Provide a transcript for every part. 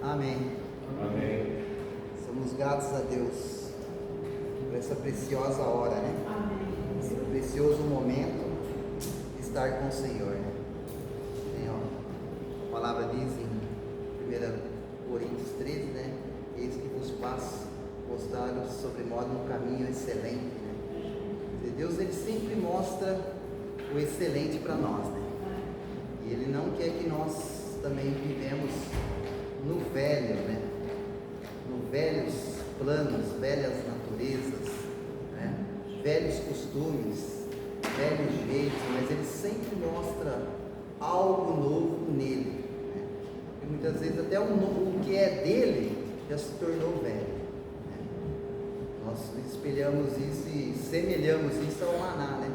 Amém. Amém. Somos gratos a Deus por essa preciosa hora, né? Amém. Esse precioso momento de estar com o Senhor, né? Senhor, a palavra diz em 1 Coríntios 13, né? Eis que vos passo mostrar sobre modo um caminho excelente, né? E Deus, Ele sempre mostra o excelente para nós, né? E Ele não quer que nós também vivemos no velho, né? No velhos planos, velhas naturezas, né? Velhos costumes, velhos jeitos, mas Ele sempre mostra algo novo nele, né? E muitas vezes até o que é dele já se tornou velho, né? Nós espelhamos isso e semelhamos isso ao maná, né?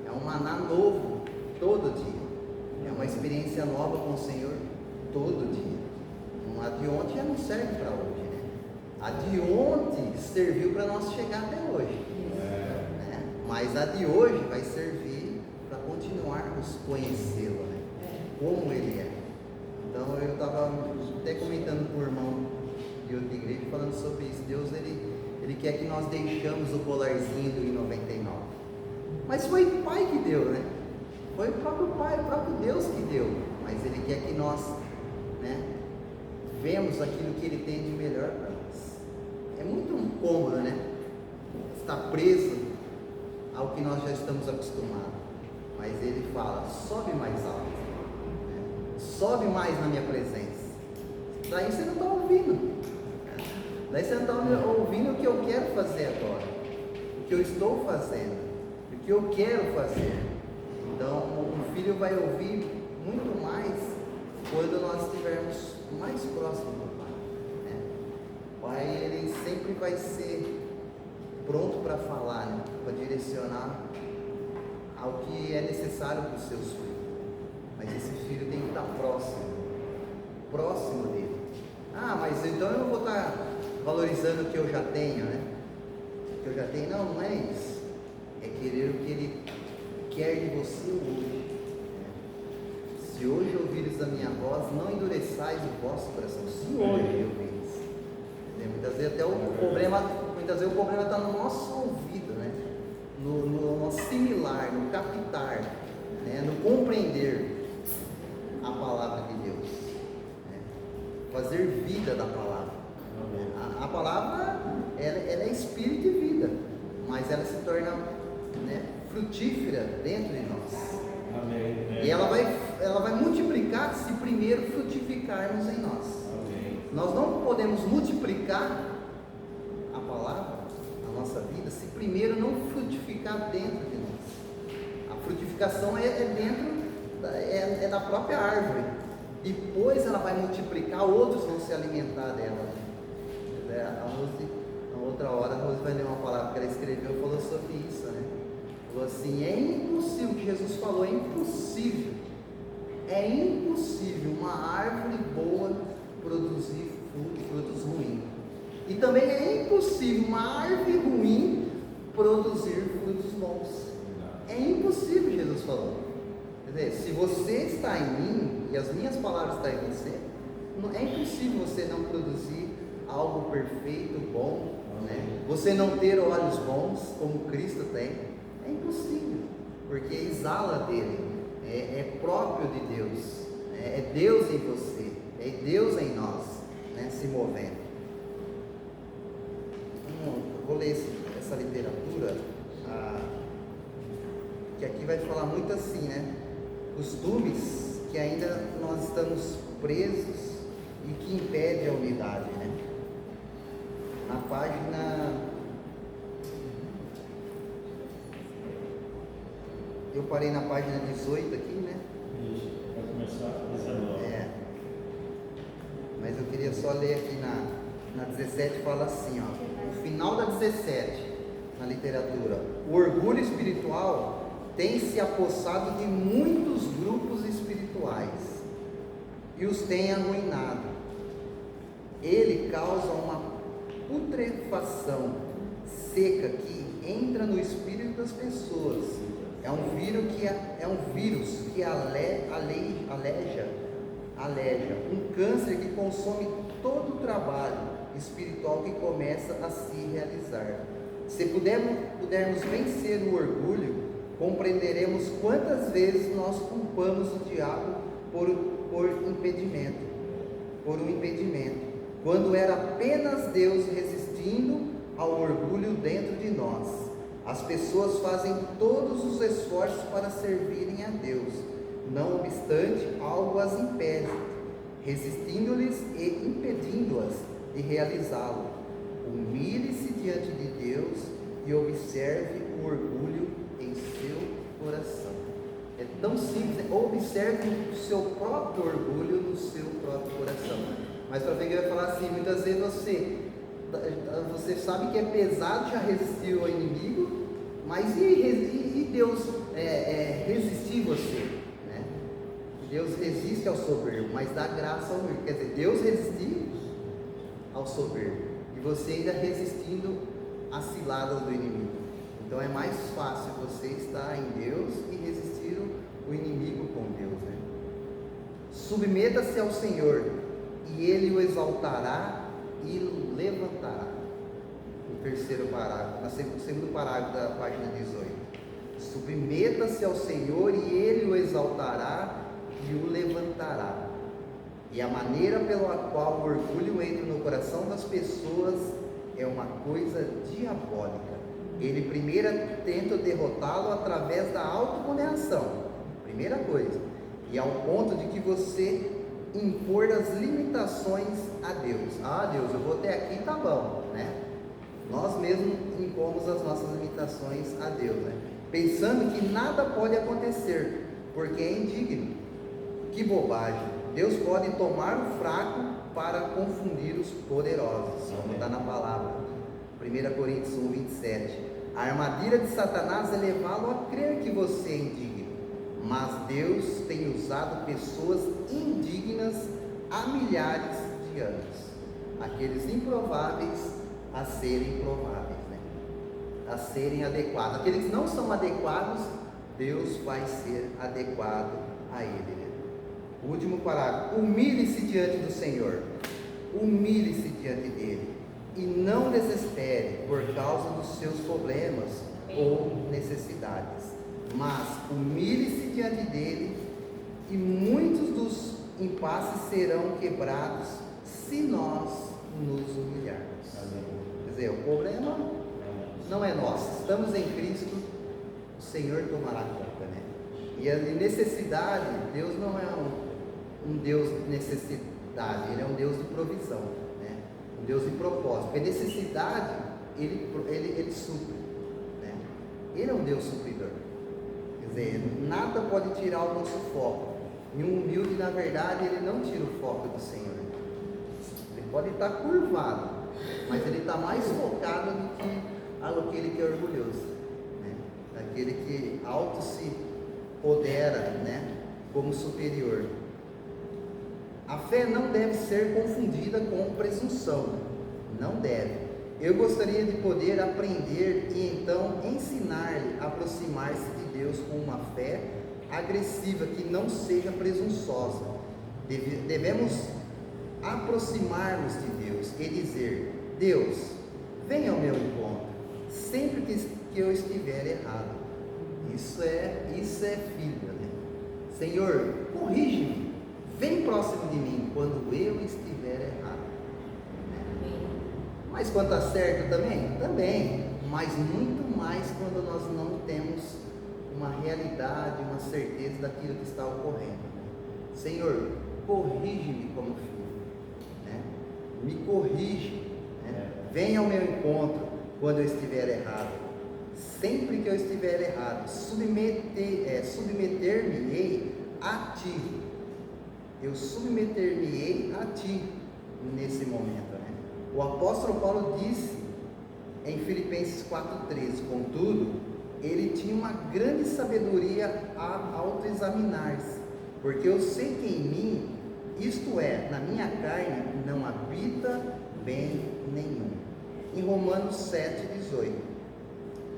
É um maná novo todo dia. É uma experiência nova com o Senhor todo dia. A de ontem já não serve para hoje, né? A de ontem serviu para nós chegar até hoje, né? Mas a de hoje vai servir para continuarmos conhecê-lo, né? Como Ele é. Então eu estava até comentando com o irmão de outra igreja falando sobre isso. Deus, Ele quer que nós deixamos o colarzinho do I-99. Mas foi o Pai que deu, né? Foi o próprio Pai, o próprio Deus que deu. Mas Ele quer que nós, né, vemos aquilo que Ele tem de melhor para nós. É muito cômodo, né? Estar preso ao que nós já estamos acostumados. Mas Ele fala, sobe mais alto, né? Sobe mais na minha presença. Daí você não está ouvindo, né? Daí você não está ouvindo o que eu quero fazer agora, o que eu estou fazendo, o que eu quero fazer. Então o filho vai ouvir muito mais quando nós estivermos mais próximos do Pai, né? O Pai, Ele sempre vai ser pronto para falar, né? Para direcionar ao que é necessário para os seus filhos. Mas esse filho tem que estar próximo dele. Ah, mas então eu não vou estar valorizando o que eu já tenho, né? O que eu já tenho, não é isso. É querer o que Ele quer de você hoje. Se hoje ouvires a minha voz, não endureçais o vosso coração. Se hoje ouvires. Muitas vezes até o problema está no nosso ouvido, né? No assimilar, no captar, né? No compreender a palavra de Deus, né? Fazer vida da palavra. A palavra ela é espírito e vida, mas ela se torna, né, frutífera dentro de nós. Amém. E ela vai multiplicar se primeiro frutificarmos em nós. Amém. Nós não podemos multiplicar a palavra, a nossa vida, se primeiro não frutificar dentro de nós. A frutificação é da própria árvore. Depois ela vai multiplicar, outros vão se alimentar dela. Na outra hora a Rose vai ler uma palavra que ela escreveu e falou sobre isso, né? Falou assim, é impossível, o que Jesus falou, é impossível uma árvore boa produzir frutos ruins. E também é impossível uma árvore ruim produzir frutos bons. É impossível, Jesus falou. Quer dizer, se você está em mim e as minhas palavras estão em você, é impossível você não produzir algo perfeito, bom, né? Você não ter olhos bons como Cristo tem. É impossível, porque exala dele, é próprio de Deus, é Deus em você, é Deus em nós, né, se movendo. Eu vou ler essa literatura, que aqui vai falar muito assim, né? Costumes que ainda nós estamos presos e que impede a unidade, né? Na página... Eu parei na página 18 aqui, né? Isso, vai começar a 19. Mas eu queria só ler aqui na 17, fala assim, ó. No final da 17, na literatura, o orgulho espiritual tem se apossado de muitos grupos espirituais e os tem arruinado. Ele causa uma putrefação seca que entra no espírito das pessoas. É um vírus que aleja aleja, um câncer que consome todo o trabalho espiritual que começa a se realizar. Se pudermos vencer o orgulho, compreenderemos quantas vezes nós culpamos o diabo por um impedimento, quando era apenas Deus resistindo ao orgulho dentro de nós. As pessoas fazem todos os esforços para servirem a Deus, não obstante, algo as impede, resistindo-lhes e impedindo-as de realizá-lo. Humilhe-se diante de Deus e observe o orgulho em seu coração. É tão simples, né? Observe o seu próprio orgulho no seu próprio coração. Mas para ver que vai falar assim, muitas vezes você sabe que é pesado já resistir ao inimigo, mas e Deus resistir você? Né? Deus resiste ao soberbo, mas dá graça ao humilde. Quer dizer, Deus resistir ao soberbo e você ainda resistindo às ciladas do inimigo. Então é mais fácil você estar em Deus e resistir o inimigo com Deus, né? Submeta-se ao Senhor e Ele o exaltará e o levantará. No terceiro parágrafo, no segundo parágrafo da página 18. Submeta-se ao Senhor e Ele o exaltará e o levantará. E a maneira pela qual o orgulho entra no coração das pessoas é uma coisa diabólica. Ele primeiro tenta derrotá-lo através da autocondenação, primeira coisa, e ao ponto de que você impor as limitações a Deus. Ah, Deus, eu vou até aqui, tá bom, né? Nós mesmos impomos as nossas limitações a Deus, né? Pensando que nada pode acontecer, porque é indigno. Que bobagem! Deus pode tomar o fraco para confundir os poderosos, como está na palavra. 1 Coríntios 1, 27. A armadilha de Satanás é levá-lo a crer que você é indigno, mas Deus tem usado pessoas indignas há milhares de anos, aqueles improváveis a serem prováveis, né? A serem adequados. Aqueles que não são adequados, Deus vai ser adequado a ele, né? O último parágrafo: humilhe-se diante do Senhor, humilhe-se diante dele, e não desespere por causa dos seus problemas ou necessidades, mas humilhe-se diante dele, e muitos dos impasses serão quebrados se nós nos humilharmos. Quer dizer, o problema não é nosso, estamos em Cristo, o Senhor tomará conta, né? E a necessidade, Deus não é um Deus de necessidade, Ele é um Deus de provisão, né? Um Deus de propósito. Porque necessidade, Ele supre, né? Ele é um Deus supridor. Quer dizer, nada pode tirar o nosso foco. E um humilde, na verdade, ele não tira o foco do Senhor. Ele pode estar curvado, mas ele está mais focado do que aquele que é orgulhoso, né? Aquele que auto se podera, né? Como superior. A fé não deve ser confundida com presunção, não deve. Eu gostaria de poder aprender e então ensinar-lhe a aproximar-se de Deus com uma fé agressiva que não seja presunçosa. Devemos aproximar-nos de Deus e dizer: Deus, venha ao meu encontro, sempre que eu estiver errado. Isso é filho, né? Senhor, corrige-me, vem próximo de mim quando eu estiver errado. Mas quando está certo também? Também, mas muito mais quando nós não temos uma realidade, uma certeza daquilo que está ocorrendo. Senhor, corrige-me como filho, né? Me corrige, né? Venha ao meu encontro quando eu estiver errado. Sempre que eu estiver errado, submeter-me-ei a Ti. Eu submeter-me-ei a Ti nesse momento, né? O apóstolo Paulo disse em Filipenses 4,13: contudo, ele tinha uma grande sabedoria a autoexaminar-se, porque eu sei que em mim, isto é, na minha carne, não habita bem nenhum. Em Romanos 7,18,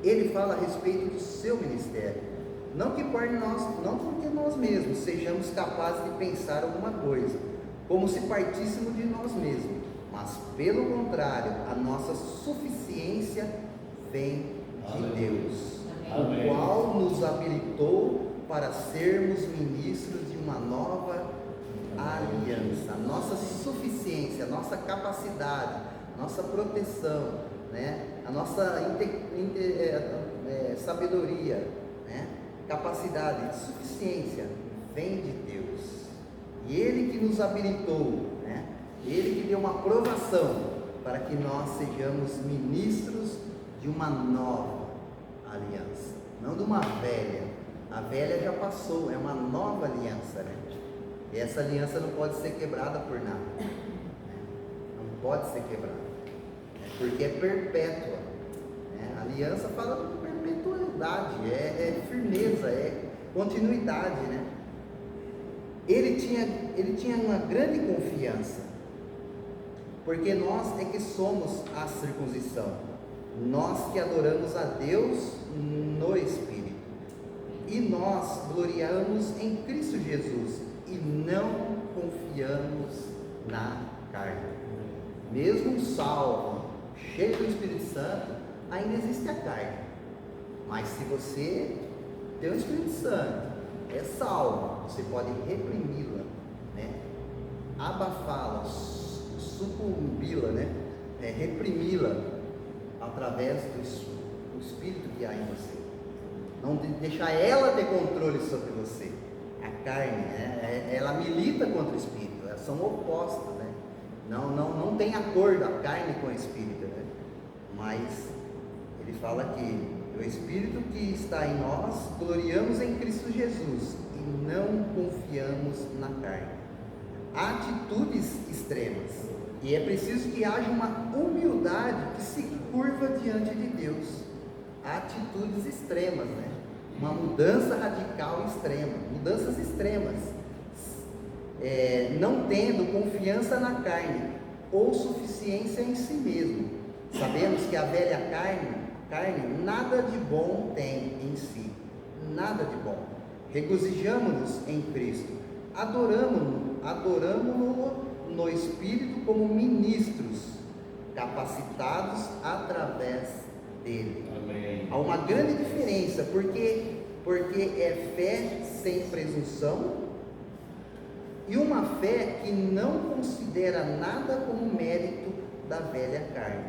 ele fala a respeito do seu ministério: Não que por nós, não porque nós mesmos sejamos capazes de pensar alguma coisa, como se partíssemos de nós mesmos, mas pelo contrário, a nossa suficiência vem de Deus, Amém. o qual nos habilitou para sermos ministros de uma nova aliança. A nossa suficiência, a nossa capacidade, nossa proteção, né? A nossa sabedoria, né? Capacidade, suficiência vem de Deus. E Ele que nos habilitou, né? Ele que deu uma aprovação para que nós sejamos ministros de uma nova aliança, não de uma velha. A velha já passou, é uma nova aliança, né? E essa aliança não pode ser quebrada por nada, né? Não pode ser quebrada, né? Porque é perpétua, né? A aliança fala de perpetuidade, é firmeza, é continuidade, né? Ele tinha uma grande confiança, porque nós é que somos a circuncisão, nós que adoramos a Deus no Espírito, e nós gloriamos em Cristo Jesus, e não confiamos na carne. Mesmo salvo, cheio do Espírito Santo, ainda existe a carne. Mas se você tem o Espírito Santo, é salvo, você pode reprimi-la, né? Abafá-la, sucumbi-la, né? Reprimi-la através do Espírito que há em você. Não deixar ela ter controle sobre você. A carne, né? Ela milita contra o Espírito, elas são opostas, né? Não tem acordo a carne com o Espírito, né? Mas ele fala que o Espírito que está em nós, gloriamos em Cristo Jesus e não confiamos na carne. Há atitudes extremas e é preciso que haja uma humildade que se curva diante de Deus. Há atitudes extremas, né? Uma mudança radical extrema, mudanças extremas, não tendo confiança na carne ou suficiência em si mesmo. Sabemos que a velha carne nada de bom tem em si, nada de bom. Regozijamo-nos em Cristo, adoramo-no no Espírito como ministros, capacitados através dele. Amém. Há uma grande diferença, porque é fé sem presunção e uma fé que não considera nada como mérito da velha carne.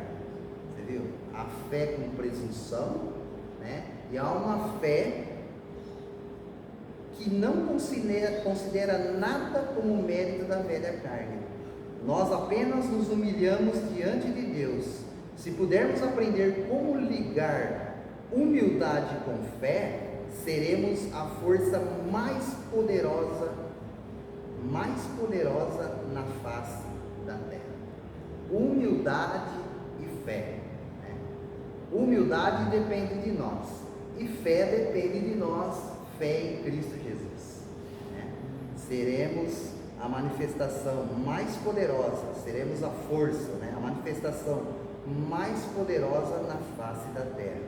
Você viu? A fé com presunção, né? E há uma fé que não considera nada como mérito da velha carne. Nós apenas nos humilhamos diante de Deus. Se pudermos aprender como ligar humildade com fé, seremos a força mais poderosa na face da terra. Humildade e fé, né? Humildade depende de nós e fé depende de nós, fé em Cristo Jesus, né? Seremos a manifestação mais poderosa, seremos a força, né? A manifestação mais poderosa na face da terra.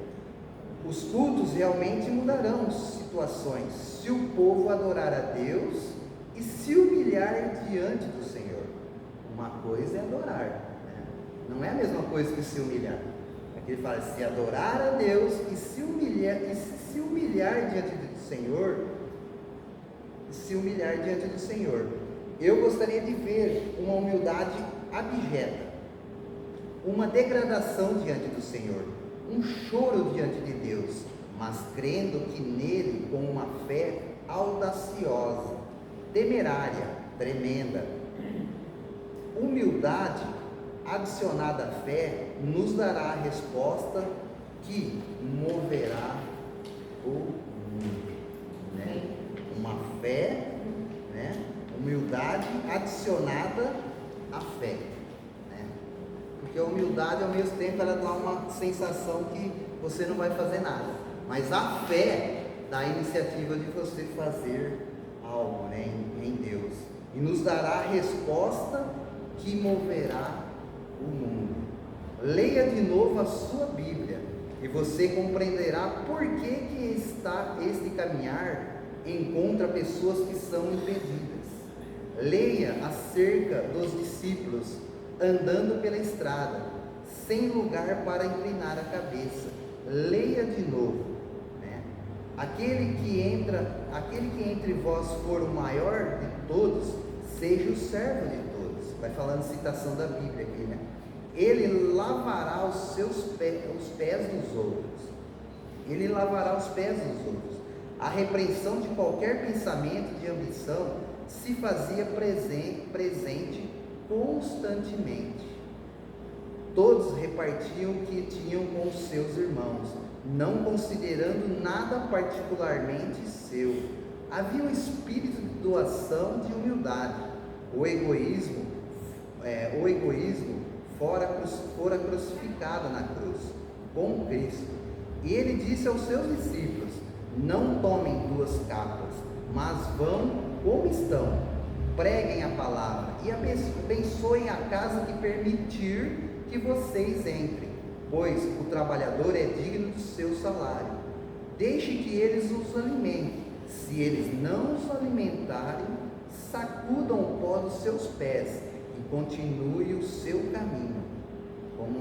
Os cultos realmente mudarão situações se o povo adorar a Deus e se humilhar diante do Senhor. Uma coisa é adorar, né? Não é a mesma coisa que se humilhar. Aqui ele fala, se adorar a Deus e se humilhar diante do Senhor, eu gostaria de ver uma humildade abjeta, uma degradação diante do Senhor, um choro diante de Deus, mas crendo que nele com uma fé audaciosa, temerária, tremenda. Humildade adicionada à fé nos dará a resposta que moverá o mundo, né? Uma fé, né? Humildade adicionada à fé, né? Porque a humildade ao mesmo tempo ela dá uma sensação que você não vai fazer nada, mas a fé dá a iniciativa de você fazer algo, né? em Deus, e nos dará a resposta que moverá o mundo. Leia de novo a sua Bíblia e você compreenderá por que está este caminhar encontra pessoas que são impedidas. Leia acerca dos discípulos andando pela estrada, sem lugar para inclinar a cabeça. Leia de novo, né? Aquele que entre vós for o maior de todos, seja o servo de todos. Vai falando citação da Bíblia aqui, né? Ele lavará os pés dos outros. Ele lavará os pés dos outros. A repreensão de qualquer pensamento de ambição se fazia presente constantemente. Todos repartiam o que tinham com os seus irmãos, não considerando nada particularmente seu. Havia um espírito de doação, de humildade. O egoísmo fora crucificado na cruz com Cristo. E ele disse aos seus discípulos: não tomem 2 capas, mas vão como estão, preguem a palavra e abençoem a casa que permitir que vocês entrem, pois o trabalhador é digno do seu salário. Deixe que eles os alimentem. Se eles não os alimentarem, sacudam o pó dos seus pés e continue o seu caminho. Como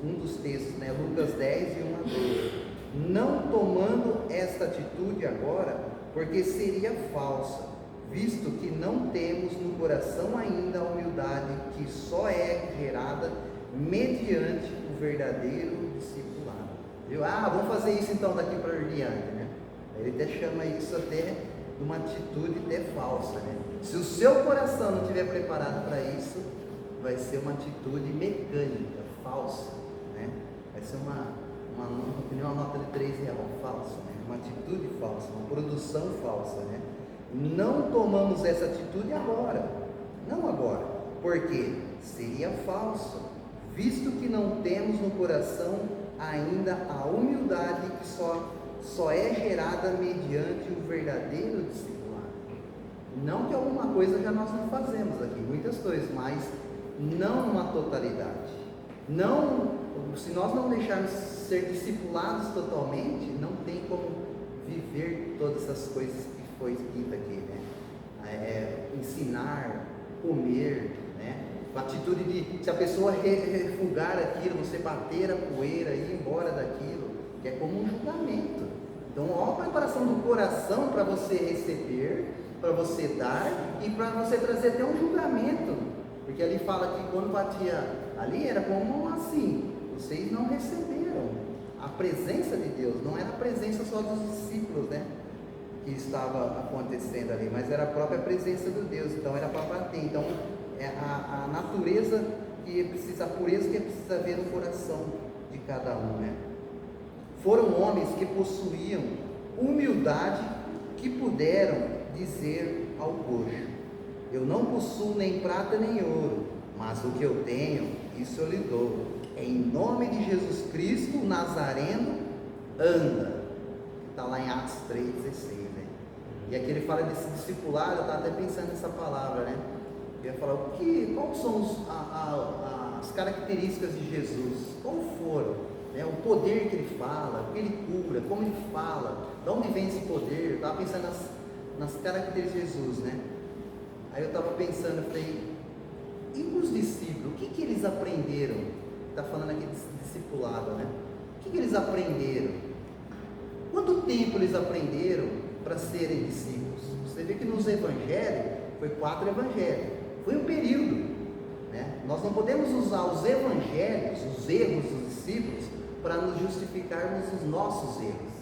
um dos textos, né? Lucas 10, de 1 a 12. Não tomando esta atitude agora, porque seria falsa, visto que não temos no coração ainda a humildade que só é gerada mediante o verdadeiro discipulado. Viu? Vamos fazer isso então daqui para diante, né? Ele até chama isso até de uma atitude até falsa, né? Se o seu coração não estiver preparado para isso, vai ser uma atitude mecânica, falsa, né? Vai ser uma nota de 3 reais, falsa, né? Uma atitude falsa, uma produção falsa, né? Não tomamos essa atitude agora, não agora, porque seria falso, visto que não temos no coração ainda a humildade que só é gerada mediante o verdadeiro discipulado. Não que alguma coisa já nós não fazemos aqui, muitas coisas, mas não uma totalidade. Não, se nós não deixarmos ser discipulados totalmente, não tem como viver todas essas coisas que foi dita aqui, né? Ensinar, comer, né? A atitude de, se a pessoa refugar aquilo, você bater a poeira e ir embora daquilo, que é como um julgamento. Então, olha a preparação do coração para você receber, para você dar e para você trazer até um julgamento, porque ali fala que quando batia ali era como assim, vocês não receberam a presença de Deus, não era a presença só dos discípulos, né, que estava acontecendo ali, mas era a própria presença de Deus, então era para bater. Então é a natureza que precisa, a pureza que precisa haver no coração de cada um, né? Foram homens que possuíam humildade, que puderam dizer ao coxo: eu não possuo nem prata nem ouro, mas o que eu tenho, isso eu lhe dou. Em nome de Jesus Cristo, o Nazareno, anda. Está lá em Atos 3,16, né? E aqui ele fala desse discipulado. Eu estava até pensando nessa palavra, né? Eu ia falar, quais são as características de Jesus? Qual foram? Né? O poder que ele fala, o que ele cura, como ele fala, de onde vem esse poder? Eu estava pensando nas características de Jesus, né? Aí eu estava pensando, eu falei, e os discípulos, o que eles aprenderam? Está falando aqui de discipulado, né? O que eles aprenderam? Quanto tempo eles aprenderam para serem discípulos? Você vê que nos evangelhos, foi 4 evangelhos, foi um período, né? Nós não podemos usar os evangelhos, os erros dos discípulos, para nos justificarmos os nossos erros.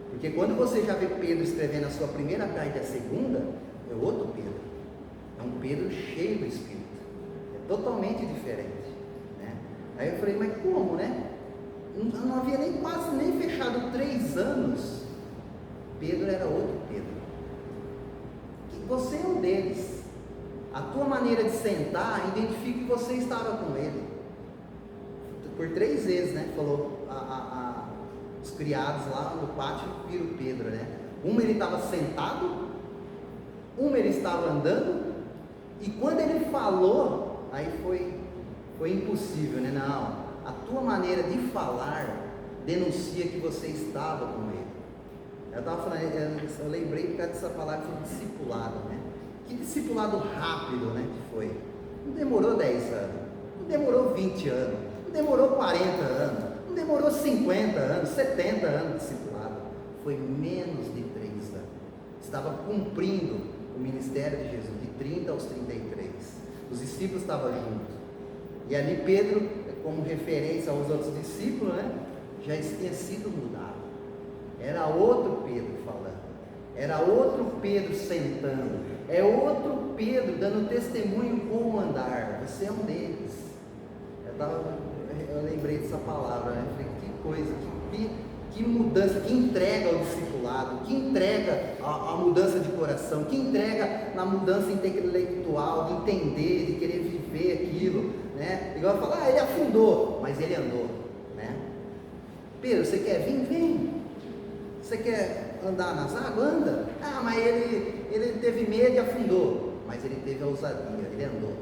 Porque quando você já vê Pedro escrevendo a sua primeira carta e a segunda, é outro Pedro. É um Pedro cheio do Espírito. É totalmente diferente, né? Aí eu falei, mas como, né? Não havia quase nem fechado 3 anos. Pedro era outro Pedro. Você é um deles. A tua maneira de sentar identifica que você estava com ele. Por 3 vezes, né? Falou os criados lá no pátio viram Pedro, né? Ele estava sentado, ele estava andando, e quando ele falou, aí foi impossível, né? Não, a tua maneira de falar denuncia que você estava com ele. Eu lembrei por causa dessa palavra de discipulado, né? Que discipulado rápido, né, que foi. Não demorou 10 anos, não demorou 20 anos, não demorou 40 anos, não demorou 50 anos, 70 anos de discipulado. Foi menos de 3 anos. Estava cumprindo o ministério de Jesus, de 30 aos 33. Os discípulos estavam juntos. E ali Pedro, como referência aos outros discípulos, né, já tinha sido mudado. Era outro Pedro falando. Era outro Pedro sentando. É outro Pedro dando testemunho como andar. Você é um deles. Eu lembrei dessa palavra, né? Falei, que coisa, que mudança, que entrega ao discipulado, que entrega a mudança de coração, que entrega na mudança intelectual, de entender, de querer viver aquilo, né? Igual falar, ele afundou, mas ele andou, né? Pedro, você quer vir? Vem. Você quer andar nas águas? Anda. Ah, mas ele teve medo e afundou, mas ele teve a ousadia, ele andou,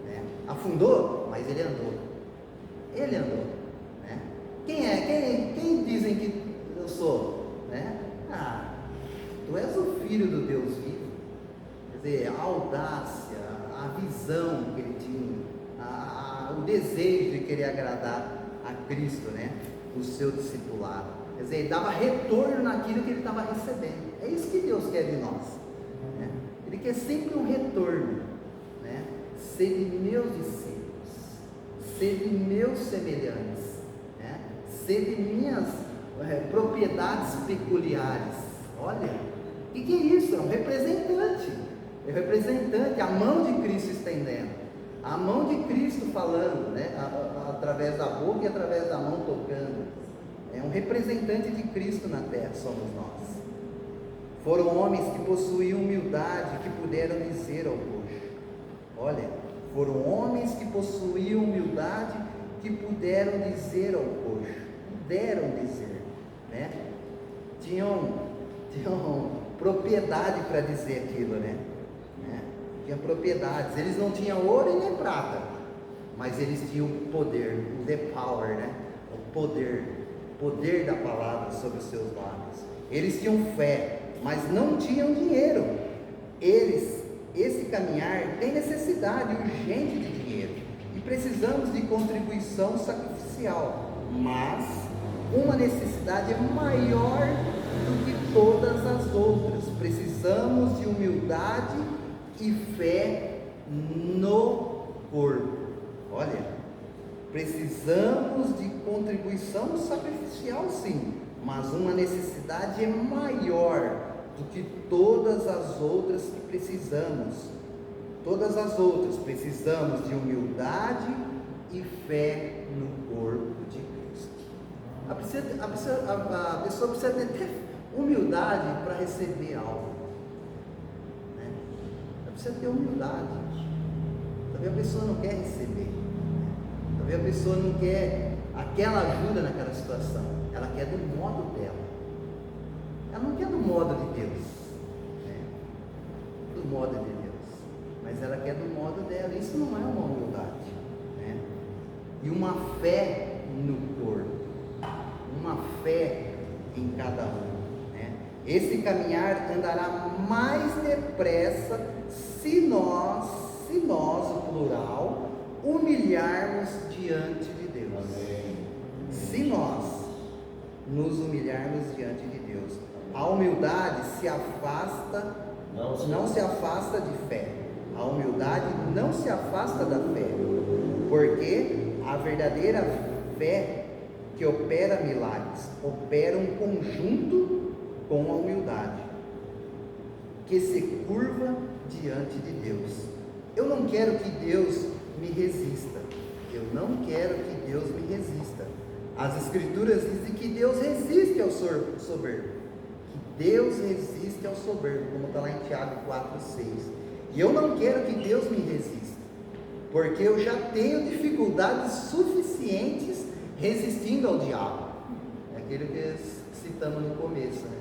né? Afundou, mas ele andou. Ele andou, né? Quem dizem que eu sou, né? Ah, tu és o filho do Deus vivo. Quer dizer, a audácia, a visão que ele tinha, o desejo de querer agradar a Cristo, né? O seu discipulado. Quer dizer, ele dava retorno naquilo que ele estava recebendo. É isso que Deus quer de nós, né? Ele quer sempre um retorno, né? Sede meus discípulos, sede meus semelhantes, né? Sede minhas propriedades peculiares. Olha, o que é isso? É um representante. É um representante, a mão de Cristo estendendo, a mão de Cristo falando, né? Através da boca e através da mão tocando. É um representante de Cristo na terra, somos nós. Foram homens que possuíam humildade, que puderam dizer ao coxo. Olha, foram homens que possuíam humildade, que puderam dizer ao coxo. Puderam dizer, né? Tinham propriedade para dizer aquilo, né? Tinham propriedades. Eles não tinham ouro e nem prata, mas eles tinham o poder, o the power, né? O poder da palavra sobre os seus lábios. Eles tinham fé, mas não tinham dinheiro. Esse caminhar tem necessidade urgente de dinheiro e precisamos de contribuição sacrificial, mas uma necessidade maior do que todas as outras. Precisamos de humildade e fé no corpo. Olha, precisamos de contribuição sacrificial, sim, mas uma necessidade é maior do que todas as outras que precisamos. Todas as outras precisamos de humildade e fé no corpo de Cristo. A pessoa precisa ter humildade para receber algo, né? Ela precisa ter humildade. Talvez a pessoa não quer receber. Talvez a pessoa não quer aquela ajuda naquela situação, ela quer do modo dela, ela não quer do modo de Deus, né? Do modo de Deus, mas ela quer do modo dela. Isso não é uma humildade, né? E uma fé no corpo, uma fé em cada um, né? Esse caminhar andará mais depressa se nós, o plural, humilharmos diante de Deus. Amém. Se nós nos humilharmos diante de Deus, a humildade não se afasta de fé. A humildade não se afasta da fé, porque a verdadeira fé que opera milagres opera um conjunto com a humildade, que se curva diante de Deus. Eu não quero que Deus me resista. Eu não quero que Deus me resista. As Escrituras dizem que Deus resiste ao soberbo. Que Deus resiste ao soberbo, como está lá em Tiago 4,6. E eu não quero que Deus me resista, porque eu já tenho dificuldades suficientes resistindo ao diabo. É aquilo que citamos no começo, né?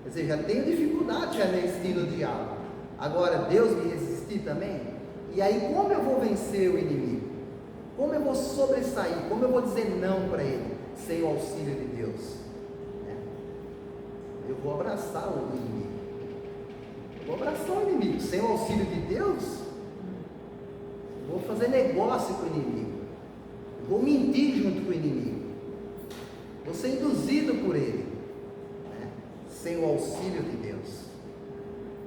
Quer dizer, já tenho dificuldade resistindo ao diabo. Agora, Deus me resistir também? E aí, como eu vou vencer o inimigo? Como eu vou sobressair? Como eu vou dizer não para ele? sem o auxílio de Deus? Né? Eu vou abraçar o inimigo. Eu vou abraçar o inimigo. Sem o auxílio de Deus, eu vou fazer negócio com o inimigo. Eu vou mentir junto com o inimigo. Vou ser induzido por ele. Né? Sem o auxílio de Deus.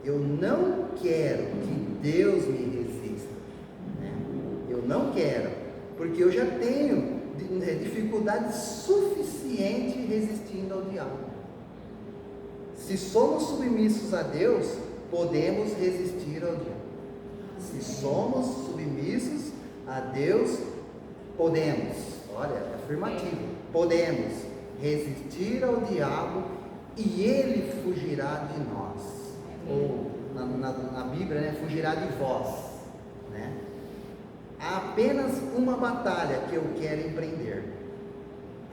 Eu não quero que Deus me resista. Né? Eu não quero, porque eu já tenho dificuldade suficiente resistindo ao diabo. Se somos submissos a Deus, podemos resistir ao diabo. Se somos submissos a Deus, podemos, olha, é afirmativo, podemos resistir ao diabo e ele fugirá de nós. Ou na Bíblia, né, fugirá de vós. Né? Há apenas uma batalha que eu quero empreender.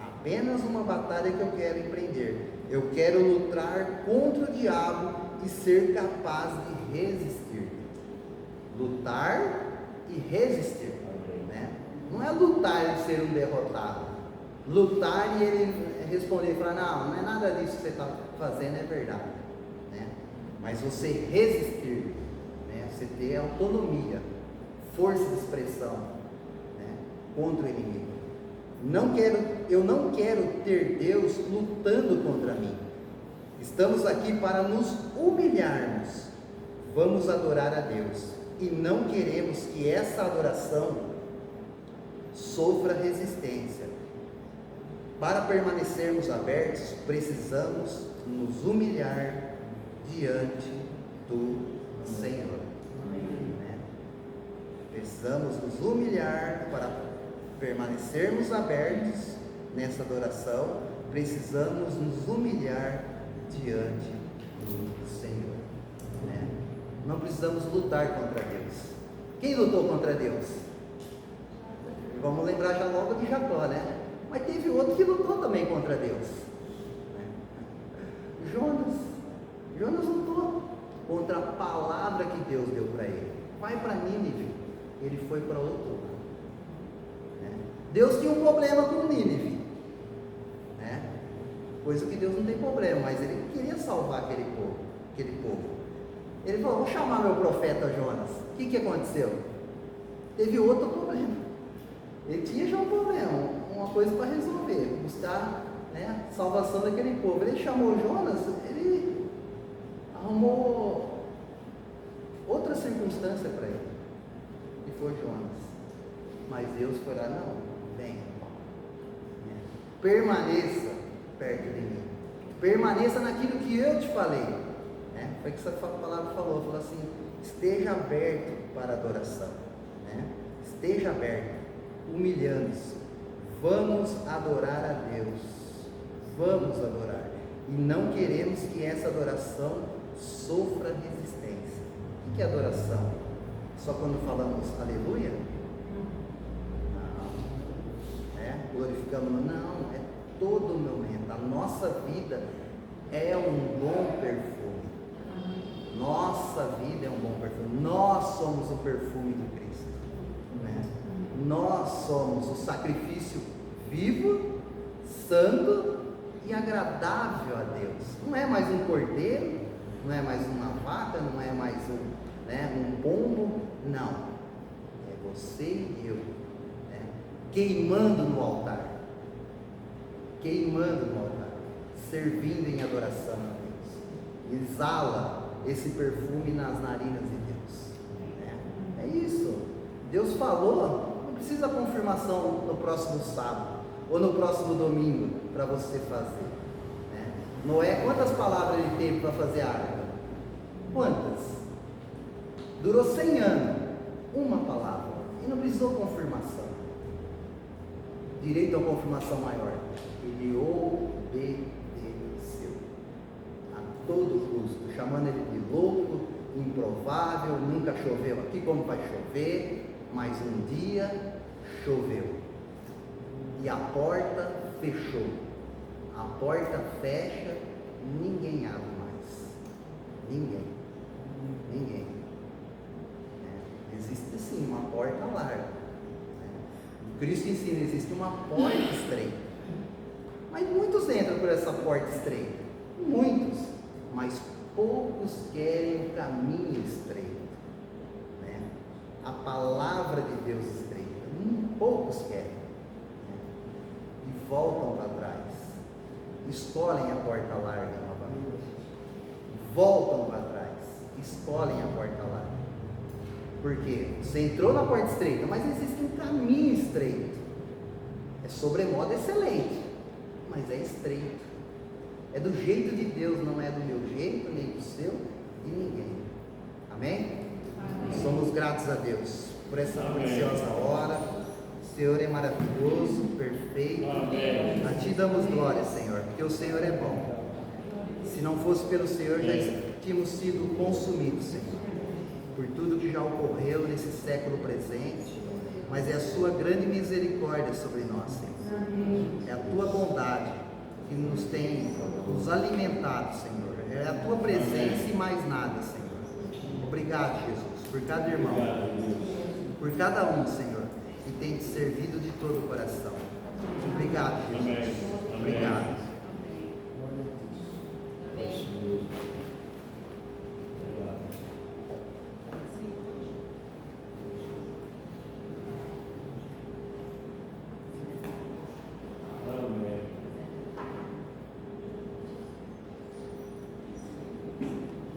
Apenas uma batalha que eu quero empreender. Eu quero lutar contra o diabo e ser capaz de resistir. Lutar e resistir. Né? Não é lutar e ser um derrotado. Lutar e ele responder e falar, não é nada disso que você está fazendo, é verdade. Né? Mas você resistir, né? Você ter autonomia, força de expressão, né? Contra o inimigo. Eu não quero ter Deus lutando contra mim. Estamos aqui para nos humilharmos. Vamos adorar a Deus. E não queremos que essa adoração sofra resistência. Para permanecermos abertos, precisamos nos humilhar diante do Senhor. Né? Precisamos nos humilhar para permanecermos abertos nessa adoração. Precisamos nos humilhar diante do Senhor. Né? Não precisamos lutar contra Deus. Quem lutou contra Deus? Vamos lembrar já logo de Jacó, né? Mas teve outro que lutou também contra Deus. Jonas lutou contra a palavra que Deus deu para ele. Vai para Nínive. Ele foi para outro lugar. Deus tinha um problema com Nínive. Coisa que Deus não tem problema, mas ele queria salvar aquele povo. Ele falou, vou chamar meu profeta Jonas. O que aconteceu? Teve outro problema. Ele tinha já um problema, uma coisa para resolver, buscar, né, salvação daquele povo. Ele chamou Jonas, ele arrumou outra circunstância para ele. E foi Jonas. Mas Deus foi lá, não, vem. Permaneça perto de mim. Permaneça naquilo que eu te falei. Foi que essa palavra falou assim, esteja aberto para a adoração. Esteja aberto, humilhando-se. Vamos adorar a Deus. Vamos adorar. E não queremos que essa adoração sofra resistência. O que é adoração? Só quando falamos aleluia? Não. Glorificamos? Não. É todo momento. A nossa vida é um bom perfume. Nossa vida é um bom perfume. Nós somos o perfume de Cristo. Nós somos o sacrifício vivo, santo e agradável a Deus. Não é mais um cordeiro, não é mais uma vaca, não é mais um pombo, não. É você e eu, queimando no altar, servindo em adoração a Deus. Exala esse perfume nas narinas de Deus. É isso. Deus falou, não precisa confirmação no próximo sábado ou no próximo domingo para você fazer. Noé, quantas palavras ele teve para fazer a arca? Quantas? Durou 100 anos, uma palavra, e não precisou confirmação. Direito a confirmação maior. Ele obedeceu a todo custo, chamando ele de louco, improvável, nunca choveu aqui como vai chover, mas um dia choveu. E a porta fechou. A porta fecha, ninguém abre mais. Ninguém. Existe sim uma porta larga. Cristo ensina, existe uma porta estreita. Muitos entram por essa porta estreita, muitos, mas poucos querem o caminho estreito, né? A palavra de Deus estreita, poucos querem, né? E voltam para trás, escolhem a porta larga novamente, voltam para trás, escolhem a porta larga. Por quê? Você entrou na porta estreita, mas existe um caminho estreito, é sobremodo excelente, mas é estreito. É do jeito de Deus, não é do meu jeito, nem do seu, de ninguém. Amém? Amém. Somos gratos a Deus por essa preciosa hora. O Senhor é maravilhoso, perfeito. Amém. A Ti damos glória, Senhor, porque o Senhor é bom. Se não fosse pelo Senhor, já tínhamos sido consumidos, Senhor, por tudo que já ocorreu nesse século presente. Mas é a Sua grande misericórdia sobre nós, Senhor. É a Tua bondade que nos tem nos alimentado, Senhor. É a Tua presença e mais nada, Senhor. Obrigado, Jesus, por cada irmão, por cada um, Senhor, que tem te servido de todo o coração. Obrigado, Jesus. Obrigado.